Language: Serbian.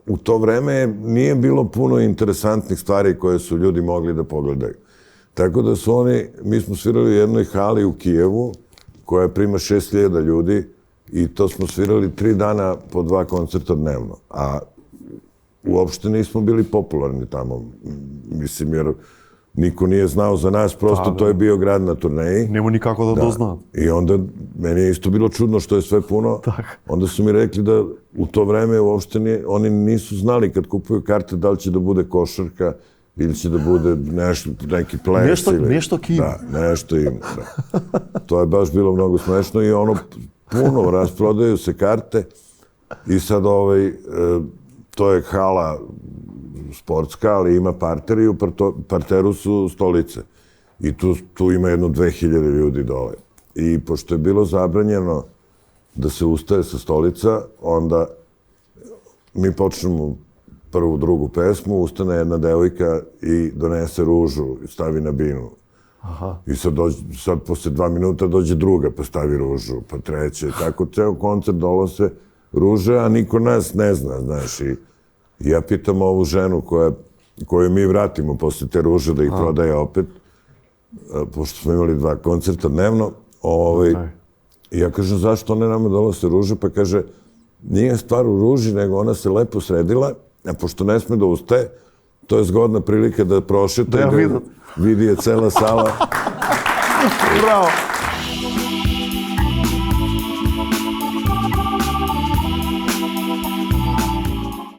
u to vreme nije bilo puno interesantnih stvari koje su ljudi mogli da pogledaju. Tako da su mi smo svirali u jednoj hali u Kijevu, koja prima 6.000 ljudi, i to smo svirali 3 dana po 2 koncerta dnevno. A uopšte nismo bili popularni tamo. Mislim, jer niko nije znao za nas, prosto to je bio grad na turneji. Nemo nikako da dozna. I onda, meni je isto bilo čudno što je sve puno. Onda su mi rekli da u to vreme uopšte oni nisu znali kad kupuju karte da li će da bude košarka ili će da bude neki ples. Nešto kim. Da, nešto im. To je baš bilo mnogo smešno i puno rasprodaju se karte i sad to je hala sportska, ali ima parter i u parteru su stolice. I tu ima jedno 2.000 ljudi dole. I pošto je bilo zabranjeno da se ustaje sa stolica, onda mi počnemo prvu, drugu pesmu, ustane jedna devojka i donese ružu i stavi na binu. I sad posle 2 minuta dođe druga pa stavi ružu, pa treća i tako ceo koncert donose ruže, a niko nas ne zna, znaš. I ja pitam ovu ženu koju mi vratimo posle te ruže da ih prodaje opet, pošto smo imali 2 koncerta dnevno, i ja kažem zašto one nama donose ruže, pa kaže nije stvar u ruži, nego ona se lepo sredila, a pošto ne sme da ustaje, to je zgodna prilika da prošeta i da vidi je cela sala. Bravo!